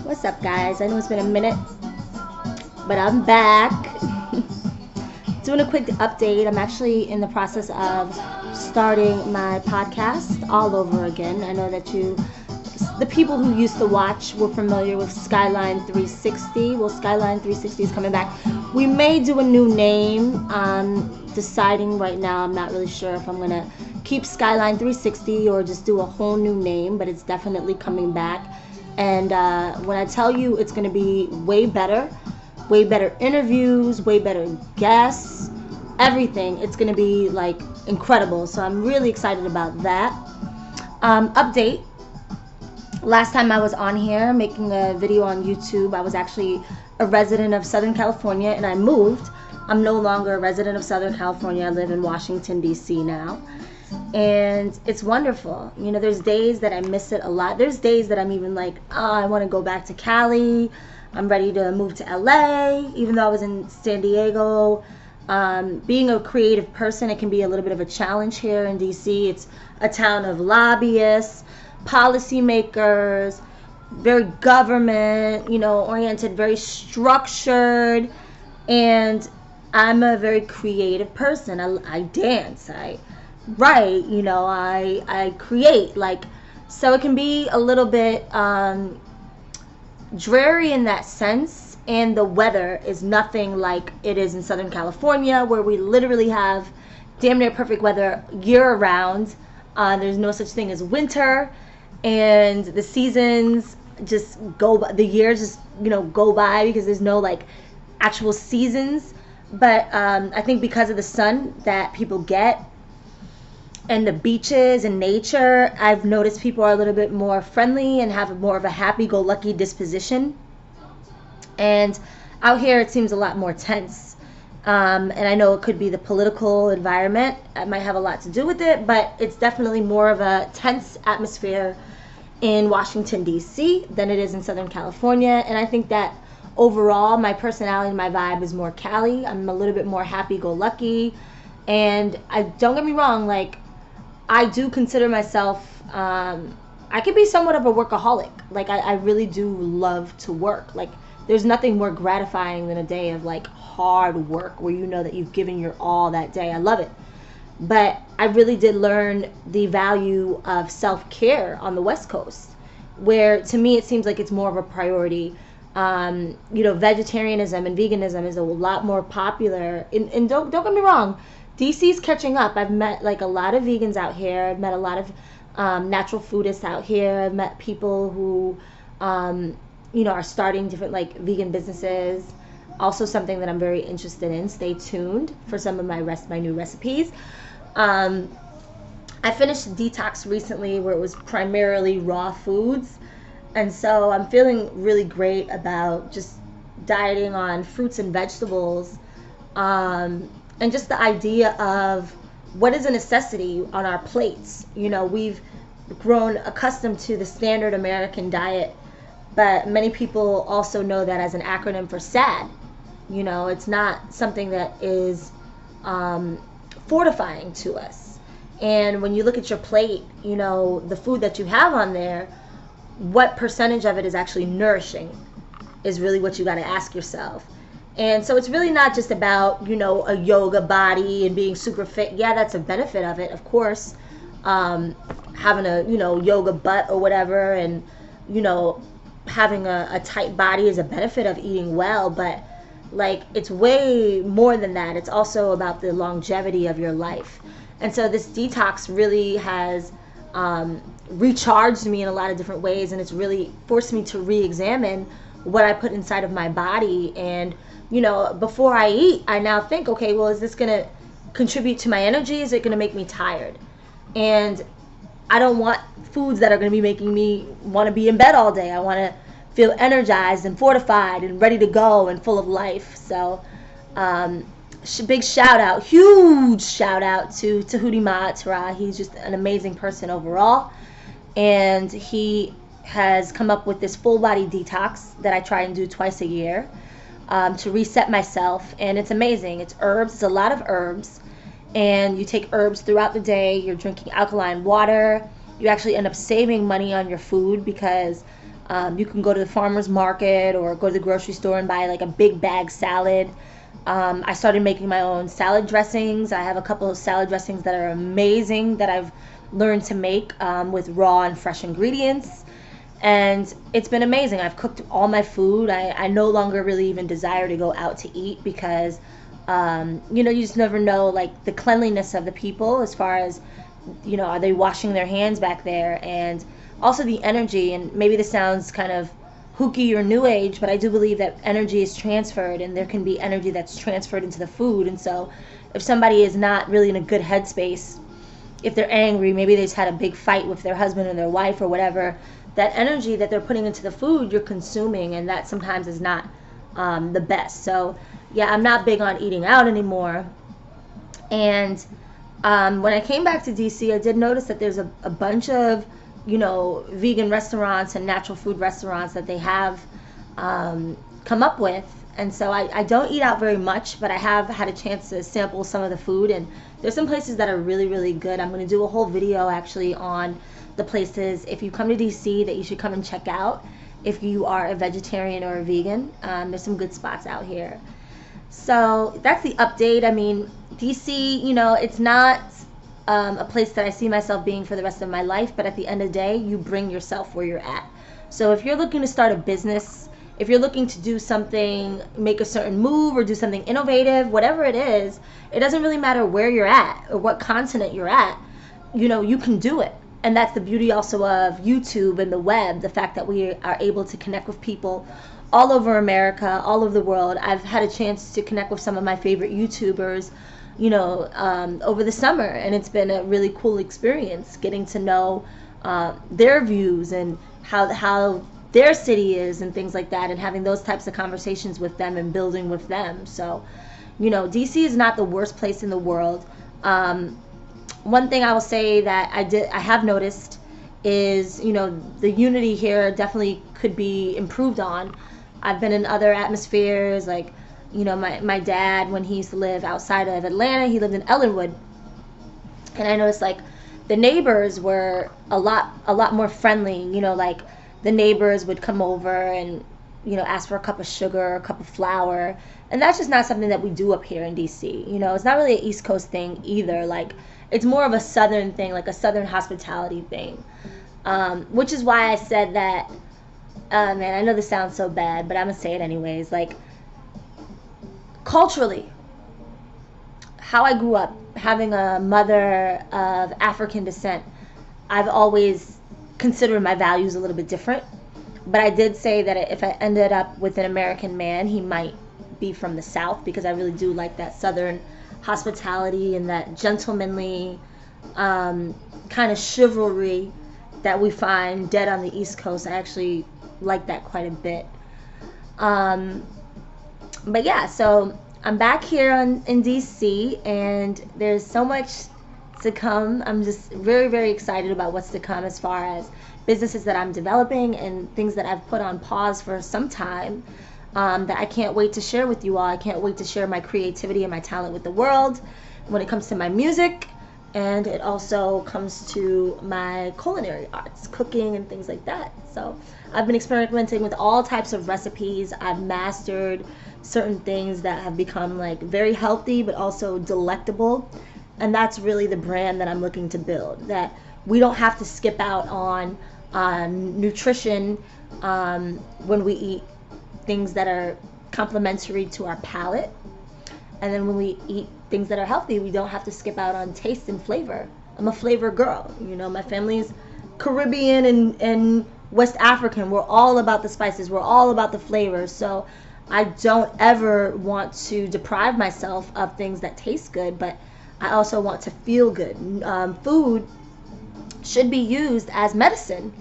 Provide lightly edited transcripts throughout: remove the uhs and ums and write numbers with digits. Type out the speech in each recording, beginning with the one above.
What's up, guys? I know it's been a minute, but I'm back. Doing a quick update. I'm actually in the process of starting my podcast all over again. I know that the people who used to watch, were familiar with Skyline 360. Well, Skyline 360 is coming back. We may do a new name. Deciding right now. I'm not really sure if I'm going to keep Skyline 360 or just do a whole new name, but it's definitely coming back. And when I tell you it's going to be way better interviews, way better guests, everything, it's going to be like incredible. So I'm really excited about that. Update. Last time I was on here making a video on YouTube, I was actually a resident of Southern California and I moved. I'm no longer a resident of Southern California. I live in Washington, D.C. now. And it's wonderful. You know, there's days that I miss it a lot. There's days that I'm even like, oh, I want to go back to Cali. I'm ready to move to LA, even though I was in San Diego. Being a creative person, it can be a little bit of a challenge here in DC. It's a town of lobbyists, policymakers, very government, oriented, very structured. And I'm a very creative person. I dance, I write, I create. So it can be a little bit dreary in that sense. And the weather is nothing like it is in Southern California, where we literally have damn near perfect weather year round. There's no such thing as winter, and the seasons just go by, the years just go by because there's no actual seasons. But I think because of the sun that people get and the beaches and nature, I've noticed people are a little bit more friendly and have more of a happy-go-lucky disposition. And out here it seems a lot more tense. And I know it could be the political environment. It might have a lot to do with it, but it's definitely more of a tense atmosphere in Washington, D.C. than it is in Southern California. And I think that overall, my personality and my vibe is more Cali. I'm a little bit more happy-go-lucky. And don't get me wrong, I do consider myself, I could be somewhat of a workaholic. I really do love to work. There's nothing more gratifying than a day of hard work where you know that you've given your all that day. I love it. But I really did learn the value of self-care on the West Coast, where to me it seems like it's more of a priority. Vegetarianism and veganism is a lot more popular. And don't get me wrong, DC's catching up. I've met a lot of vegans out here. I've met a lot of natural foodists out here. I've met people who are starting different vegan businesses. Also something that I'm very interested in. Stay tuned for some of my new recipes. I finished Detox recently, where it was primarily raw foods. And so I'm feeling really great about just dieting on fruits and vegetables, and just the idea of what is a necessity on our plates. We've grown accustomed to the standard American diet, but many people also know that as an acronym for SAD. It's not something that is fortifying to us. And when you look at your plate, the food that you have on there, what percentage of it is actually nourishing is really what you got to ask yourself. And so it's really not just about, a yoga body and being super fit. Yeah, that's a benefit of it, of course. Having a, yoga butt or whatever, and, having a tight body is a benefit of eating well. But, it's way more than that. It's also about the longevity of your life. And so this detox really has recharged me in a lot of different ways, and it's really forced me to re-examine what I put inside of my body. And before I eat, I now think, okay, well, is this going to contribute to my energy? Is it going to make me tired? And I don't want foods that are going to be making me want to be in bed all day. I want to feel energized and fortified and ready to go and full of life. So big shout out, huge shout out to Tahuti Ma'atara. He's just an amazing person overall. And he has come up with this full body detox that I try and do twice a year to reset myself. And it's amazing. It's herbs. It's a lot of herbs. And you take herbs throughout the day. You're drinking alkaline water. You actually end up saving money on your food because You can go to the farmer's market or go to the grocery store and buy like a big bag salad. I started making my own salad dressings. I have a couple of salad dressings that are amazing that I've learned to make with raw and fresh ingredients. And it's been amazing. I've cooked all my food. I no longer really even desire to go out to eat because, you just never know, like, the cleanliness of the people as far as, are they washing their hands back there? And also the energy. And maybe this sounds kind of hooky or new age, but I do believe that energy is transferred, and there can be energy that's transferred into the food. And so if somebody is not really in a good headspace, if they're angry, maybe they just had a big fight with their husband or their wife or whatever, that energy that they're putting into the food you're consuming, and that sometimes is not the best. So yeah, I'm not big on eating out anymore. And when I came back to DC, I did notice that there's a bunch of vegan restaurants and natural food restaurants that they have come up with. And so I don't eat out very much, but I have had a chance to sample some of the food, and there's some places that are really, really good. I'm going to do a whole video actually on the places, if you come to DC, that you should come and check out if you are a vegetarian or a vegan. There's some good spots out here. So that's the update. I mean, DC, it's not a place that I see myself being for the rest of my life, but at the end of the day, you bring yourself where you're at. So if you're looking to start a business, if you're looking to do something, make a certain move or do something innovative, whatever it is, it doesn't really matter where you're at or what continent you're at, you can do it. And that's the beauty also of YouTube and the web, the fact that we are able to connect with people all over America, all over the world. I've had a chance to connect with some of my favorite YouTubers, over the summer, and it's been a really cool experience getting to know their views and how their city is and things like that, and having those types of conversations with them and building with them. So, DC is not the worst place in the world. One thing I will say that I have noticed is, the unity here definitely could be improved on. I've been in other atmospheres, like, my dad, when he used to live outside of Atlanta, he lived in Ellenwood, and I noticed, like, the neighbors were a lot more friendly. Like, the neighbors would come over and ask for a cup of sugar, a cup of flour, and that's just not something that we do up here in DC. It's not really an East Coast thing either. Like, it's more of a Southern thing, like a Southern hospitality thing, which is why I said that. Man, I know this sounds so bad, but I'm gonna say it anyways. Like, culturally, how I grew up, having a mother of African descent, I've always considered my values a little bit different. But I did say that if I ended up with an American man, he might be from the South, because I really do like that Southern hospitality and that gentlemanly kind of chivalry that we find dead on the East Coast. I actually like that quite a bit. But yeah, so I'm back here in DC, and there's so much to come. I'm just very, very excited about what's to come as far as businesses that I'm developing and things that I've put on pause for some time, that I can't wait to share with you all. I can't wait to share my creativity and my talent with the world when it comes to my music, and it also comes to my culinary arts, cooking and things like that. So I've been experimenting with all types of recipes. I've mastered certain things that have become like very healthy but also delectable, and that's really the brand that I'm looking to build, that we don't have to skip out on nutrition when we eat things that are complementary to our palate, and then when we eat things that are healthy, we don't have to skip out on taste and flavor. I'm a flavor girl. My family's Caribbean and West African. We're all about the spices. We're all about the flavors. So I don't ever want to deprive myself of things that taste good, but I also want to feel good. Food should be used as medicine.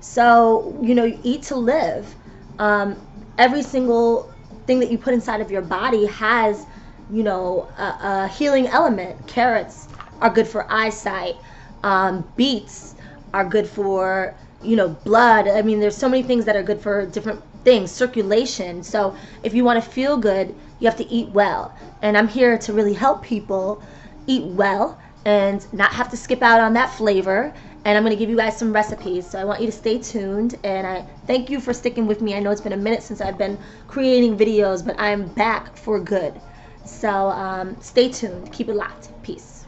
So, you eat to live. Every single thing that you put inside of your body has, a healing element. Carrots are good for eyesight. Beets are good for, blood. I mean, there's so many things that are good for different things, circulation. So if you want to feel good, you have to eat well. And I'm here to really help people eat well and not have to skip out on that flavor, and I'm going to give you guys some recipes. So I want you to stay tuned, and I thank you for sticking with me. I know it's been a minute since I've been creating videos, but I'm back for good. So stay tuned. Keep it locked. Peace.